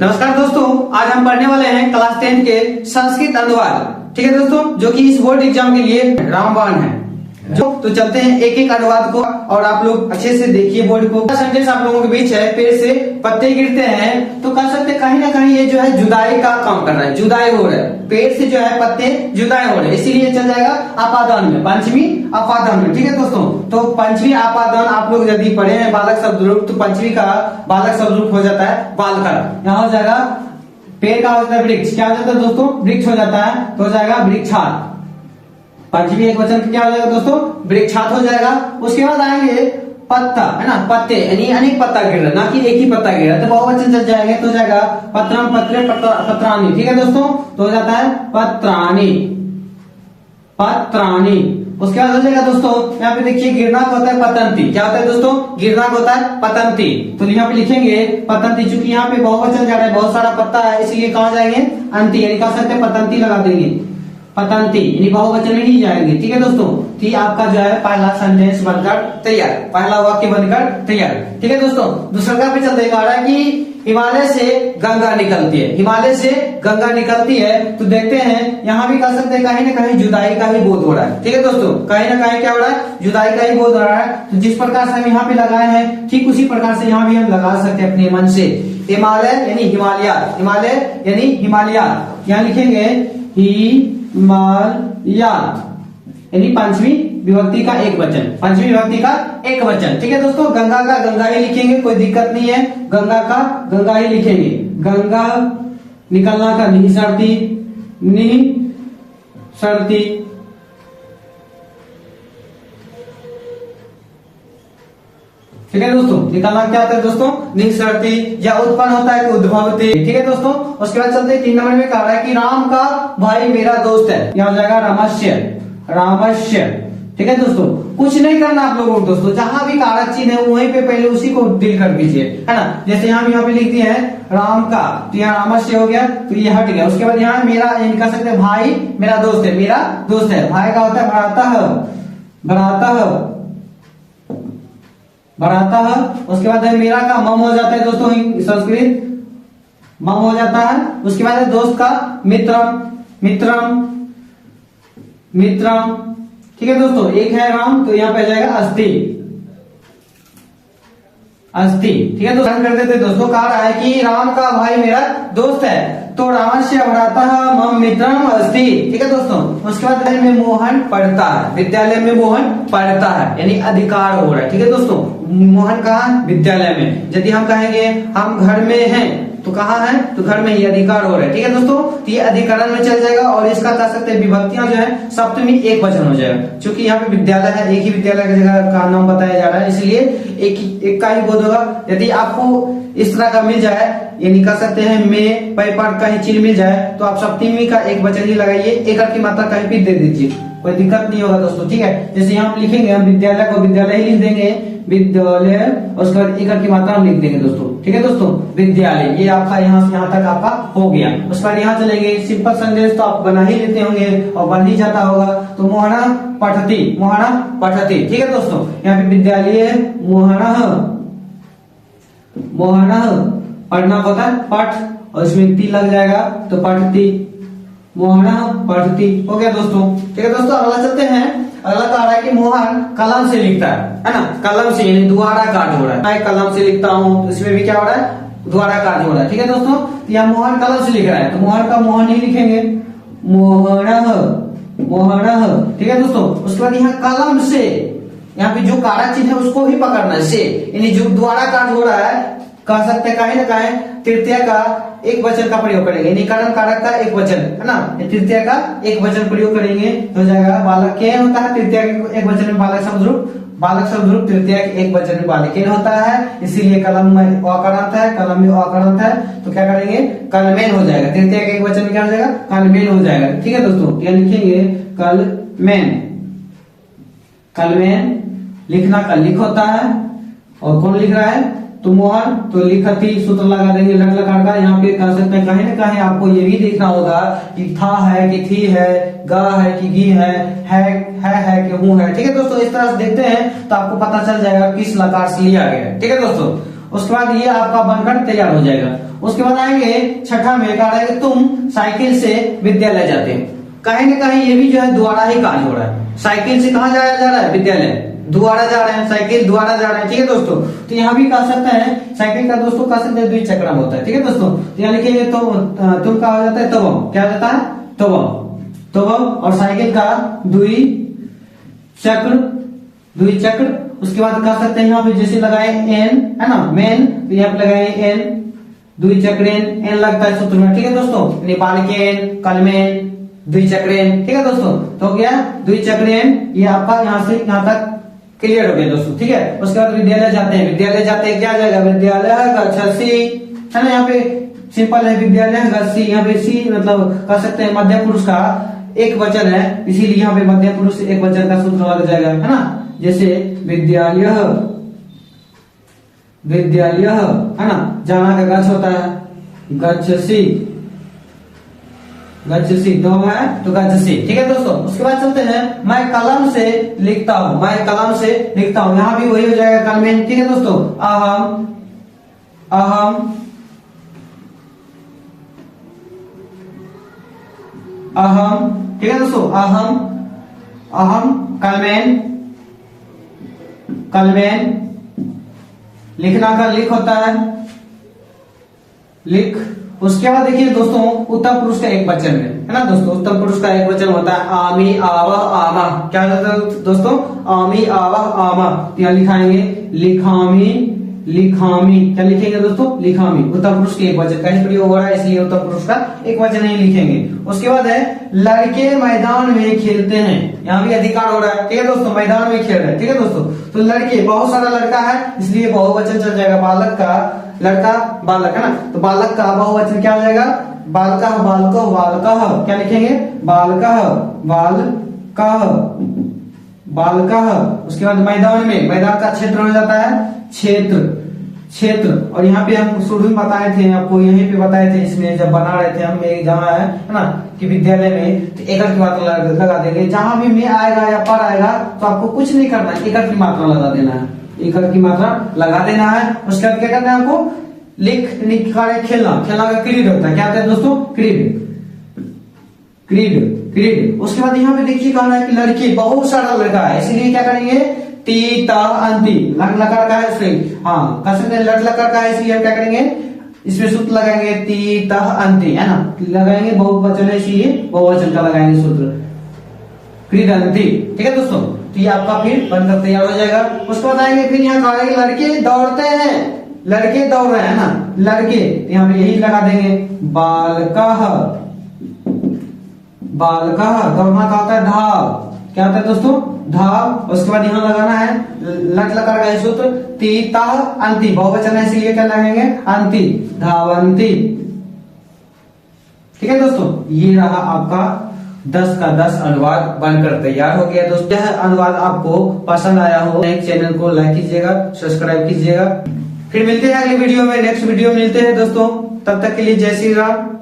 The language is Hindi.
नमस्कार दोस्तों, आज हम पढ़ने वाले हैं क्लास 10 के संस्कृत अनुवाद। ठीक है दोस्तों, जो कि इस बोर्ड एग्जाम के लिए रामबाण है। तो चलते हैं एक एक अनुवाद को और आप लोग अच्छे से देखिए बोर्ड को। सेंटेंस आप लोगों के बीच है, पेड़ से पत्ते गिरते हैं तो कह सकते हैं कहीं ना कहीं ये जो है जुदाई का काम कर रहा है, जुदाई हो रहा है। पेड़ से जो है पत्ते जुदाई हो रहे हैं, इसीलिए चल जाएगा अपादान में, पंचमी अपादान में। ठीक है दोस्तों, तो पंचमी अपादान आप लोग यदि पढ़े हैं बालक शब्द रूप, तो पंचमी का बालक शब्द रूप हो जाता है बालकर। यहाँ हो जाएगा पेड़ का हो जाता है वृक्ष, क्या हो जाता है दोस्तों, वृक्ष हो जाता है, तो हो जाएगा वृक्षात। पंचमी एक वचन क्या हो जाएगा दोस्तों, वृक्षात हो जाएगा। उसके बाद आएंगे पत्ता, है ना, पत्ते यानी अनेक पत्ता गिर रहा, ना कि एक ही पत्ता गिर रहा, तो बहुवचन चल जाएंगे तो हो जाएगा पत्रम पत्रे पत्राणी। ठीक है दोस्तों, तो हो जाता है पत्राणी, पत्राणी। उसके बाद हो जाएगा दोस्तों, यहाँ पे देखिए गिरना होता है पतंती। क्या होता है दोस्तों, गिरना होता है पतंती। तो यहाँ पे लिखेंगे पतंती, चूंकि यहाँ पे बहुवचन जा रहा है, बहुत सारा पत्ता है, इसीलिए कहाँ जाएंगे अंति, यानी कह सकते हैं पतंती लगा देंगे, पतंती यानी बहुवचन में नहीं जाएंगे। ठीक है दोस्तों, तो आपका जो है पहला सेंटेंस बनकर तैयार, पहला वाक्य बनकर तैयार। ठीक है दोस्तों, दूसरा पे चलते आ रहा है कि हिमालय से गंगा निकलती है, हिमालय से गंगा निकलती है। तो देखते हैं यहाँ भी कह सकते हैं कहीं ना कहीं जुदाई का ही बोध हो रहा है। ठीक है दोस्तों, कहीं ना कहीं क्या हो रहा है, जुदाई का ही बोध हो रहा है। तो जिस प्रकार से हम यहाँ पे लगाए हैं, ठीक उसी प्रकार से यहाँ भी हम लगा सकते हैं अपने मन से। हिमालय यानी हिमालय, हिमालय यानी हिमालय, यहाँ लिखेंगे हिमालयात यानी पंचमी विभक्ति का एक वचन, पंचमी विभक्ति का एक वचन। ठीक है दोस्तों, गंगा का गंगा ही लिखेंगे, कोई दिक्कत नहीं है, गंगा का गंगा ही लिखेंगे। गंगा निकलना का निसरती, निसरती। ठीक है दोस्तों, निकलना क्या होता है दोस्तों, निसरती, या उत्पन्न होता है उद्भवती। ठीक है दोस्तों, उसके बाद चलते 3 नंबर में कहा रहा है कि राम का भाई मेरा दोस्त है, यहाँ हो जाएगा रामस्य, रामस्य। ठीक है दोस्तों, कुछ नहीं करना आप लोगों को दोस्तों, जहां भी कारक चिन्ह है वहीं पे पहले उसी को डिल कर दीजिए, है ना। जैसे यहाँ पे लिख दिए हैं राम का, तो यहाँ रामस्य हो गया, तो ये हट गया। उसके बाद यहाँ मेरा कह सकते हैं भाई मेरा दोस्त है, मेरा दोस्त है। भाई का होता है भ्राता, भ्राता, भ्राता। उसके बाद है मेरा का मम हो जाता है दोस्तों, संस्कृत मम हो जाता है। उसके बाद है दोस्त का मित्रम, मित्रम, मित्रम। ठीक है दोस्तों, एक है राम, तो यहाँ पे जाएगा अस्थि, अस्थि। ठीक है दोस्तों, कर देते दोस्तों, कहा रहा है कि राम का भाई मेरा दोस्त है, तो रामस्य भ्राता मम मित्रम अस्थि। ठीक है दोस्तों, उसके बाद में मोहन पढ़ता है, विद्यालय में मोहन पढ़ता है यानी अधिकार हो रहा है। ठीक है दोस्तों, मोहन कहा, विद्यालय में। यदि हम कहेंगे हम घर में हैं, तो कहाँ है, तो घर में ही अधिकार हो रहा है। ठीक है दोस्तों, तो ये अधिकरण में चल जाएगा और इसका कह सकते हैं विभक्तियां जो है सप्तमी एक वचन हो जाएगा। क्योंकि यहाँ पे विद्यालय है, एक ही विद्यालय की जगह का नाम बताया जा रहा है, इसलिए एक का ही बोध होगा। यदि आपको इस तरह का मिल जाए, यानी कह सकते हैं में पैपाट का ही चिन्ह मिल जाए, तो आप सप्तमी का एक वचन ही लगाइए, एक की मात्रा कहीं भी दे दीजिए, कोई दिक्कत नहीं होगा दोस्तों। ठीक है, जैसे यहाँ लिखेंगे हम विद्यालय को विद्यालय ही लिख देंगे, विद्यालय, उसके बाद एक की मात्रा हम लिख देंगे दोस्तों। ठीक है दोस्तों, विद्यालय, ये आपका यहाँ से यहाँ तक आपका हो गया। उसके बाद यहाँ चलेंगे सिंपल सेंटेंस, तो आप बना ही लेते होंगे और बन ही जाता होगा। तो मोहना पठती, मोहना पठती। ठीक है दोस्तों, यहाँ पे विद्यालय मोहना, मोहना पढ़ना होता है पठ, और इसमें ती लग जाएगा तो पठती, मोहना पढ़ती हो गया दोस्तों। ठीक है दोस्तों, अगला चलते हैं। अगला कह रहा है कि मोहन कलम से लिखता है ना, कलम से यानी द्वारा कार्य हो रहा है। मैं कलम से लिखता हूँ, तो इसमें भी क्या हो रहा है, द्वारा कार्य हो रहा है। ठीक है दोस्तों, तो यहाँ मोहन कलम से लिख रहा है, तो मोहन का मोहन ही लिखेंगे, मोहन, मोहन। ठीक है दोस्तों, उसके बाद यहाँ कलम से, यहाँ पे जो कारक चिन्ह है उसको ही पकड़ना है, से यानी जो द्वारा कार्य हो रहा है, कह सकते हैं कहीं ना कहीं तृतीय का एक वचन का प्रयोग करेंगे, यानी कारण कारक का एक वचन, है ना, तृतीय का एक वचन प्रयोग करेंगे, तो हो जाएगा बालक के होता है, तृतीय के एक वचन में बालक शब्द रूप, बालक शब्द रूप, तृतीय के एक वचन में बालिकेन होता है, इसीलिए कलम में अकरंत है, कलम में अकरंत है, तो क्या करेंगे कलमेन हो जाएगा, तृतीय के एक वचन में क्या हो जाएगा, कलमेन हो जाएगा। ठीक है दोस्तों, क्या लिखेंगे कलमेन, कलमेन। लिखना का लिख होता है, और कौन लिख रहा है, तो मोहन, तो लिखती सूत्र लगा देंगे लट लकार का। यहाँ पे कह सकते हैं कहीं ना कहीं आपको ये भी देखना होगा कि था है कि थी है, गा है कि गी है कि हूं है। ठीक है दोस्तों, इस तरह से देखते हैं तो आपको पता चल जाएगा किस लकार से लिया गया है। ठीक है दोस्तों, उसके बाद ये आपका बनकर तैयार हो जाएगा। उसके बाद आएंगे छठा में, कहा है कि तुम साइकिल से विद्यालय जाते हो। कहीं ना कहीं ये भी जो है द्वारा ही कार्य हो रहा है। साइकिल से कहाँ जाया जा रहा है? विद्यालय। द्वारा जा रहे हैं, साइकिल द्वारा जा रहे हैं, ठीक है दोस्तों। तो यहाँ भी कह सकते हैं साइकिल का दोस्तों कह सकते हैं द्विचक्रम होता है, ठीक है दोस्तों। तो यहाँ लिखिए तो तुम का हो जाता है तवम, क्या हो जाता है? तवम। और साइकिल का द्विचक्र। उसके बाद कह सकते हैं यहाँ पे जैसे लगाए एन, है ना, मेन, तो यहाँ पे लगाए एन, द्विचक्रेन, एन लगता है सूत्र में, ठीक है दोस्तों। नेपाल के एन, कलमेन, द्विचक्रेन, ठीक है दोस्तों। तो क्या द्विचक्रेन, ये आपका यहाँ से यहाँ तक क्लियर हो गया दोस्तों, ठीक है। उसके बाद विद्यालय जाते हैं, क्या जाएगा? विद्यालय गच्छसि, है ना, यहाँ पे सिंपल है, विद्यालय गच्छसि। यहाँ पे सी मतलब कह सकते हैं मध्यम पुरुष का एक वचन है, इसीलिए यहाँ पे मध्यम पुरुष एक वचन का सूत्र लग जाएगा, है ना। जैसे विद्यालय, है ना, जाना का गच्छ होता है, गच्छसि, दो है तो गच्छसि, ठीक है दोस्तों। उसके बाद चलते हैं, मैं कलम से लिखता हूं, यहाँ भी वही हो जाएगा कलमेन, ठीक है दोस्तों। अहम, ठीक है दोस्तों। अहम कलमेन, लिखना का लिख होता है, लिख। उसके बाद देखिए दोस्तों उत्तम पुरुष का एक वचन है ना दोस्तों, उत्तम पुरुष का एक वचन होता है आमी, आवा, आमा। क्या होता है दोस्तों? आमी, आवा, आमा। तो यहाँ लिखाएंगे लिखामी, क्या लिखेंगे दोस्तों? लिखामी। उत्तम पुरुष के एक वचन कहीं प्रयोग हो रहा है, इसलिए उत्तम पुरुष का एक वचन ही लिखेंगे। उसके बाद है लड़के मैदान में खेलते हैं, यहाँ भी अधिकार हो रहा है, ठीक है दोस्तों, मैदान में खेल रहे हैं, ठीक है दोस्तों। तो लड़के, बहुत सारा लड़का है, इसलिए बहुवचन चल जाएगा, बालक का, लड़का बालक, है ना। तो बालक का बहुवचन क्या हो जाएगा? बालकः, क्या लिखेंगे? बालकः। उसके बाद मैदान में, मैदान का क्षेत्र हो जाता है क्षेत्र। और यहाँ पे हम शुरू में बताए थे आपको, यहीं पे बताए थे, इसमें जब बना रहे थे हम, जहाँ है ना कि विद्यालय में, तो एकड़ की मात्रा लगा देंगे। जहां भी में आएगा या पर आएगा तो आपको कुछ नहीं करना है, एकड़ की मात्रा लगा देना है, एकड़ की मात्रा लगा देना है। उसके बाद क्या करना है आपको? खेलना का क्रीड होता है, क्या होता है दोस्तों? क्रीड। उसके बाद यहाँ पे देखिए कहना है कि लड़के, बहुत सारा लड़का है, इसीलिए क्या करेंगे? ती, ता, अंति, लट लकार का है, हाँ कह सकते हैं लट लकार का है, इसलिए हम क्या करेंगे? इसमें सूत्र लगाएंगे ती, ता, अंति, है ना, लगाएंगे, बहुवचन है इसलिए बहुवचन का लगाएंगे सूत्र, क्रीडंती, ठीक है दोस्तों। तो ये आपका फिर बनकर तैयार हो जाएगा। उसके बाद आएंगे फिर यहाँ कहेंगे लड़के दौड़ते हैं, लड़के दौड़ रहे हैं ना, लड़के, यहाँ पे यही लगा देंगे बालकः, दौड़ना का होता है धाव, क्या होता है दोस्तों? धाव। उसके बाद यहाँ लगाना है लट लकार का सूत्र ती, ता, अंति, बहुवचन है इसलिए क्या लगेंगे? अंति, धावंती, ठीक है दोस्तों। ये रहा आपका 10 का 10 अनुवाद बनकर तैयार हो गया दोस्तों। यह अनुवाद आपको पसंद आया हो, चैनल को लाइक कीजिएगा, सब्सक्राइब कीजिएगा। फिर मिलते हैं अगली वीडियो में, नेक्स्ट वीडियो मिलते हैं दोस्तों, तब तक के लिए जय श्री राम।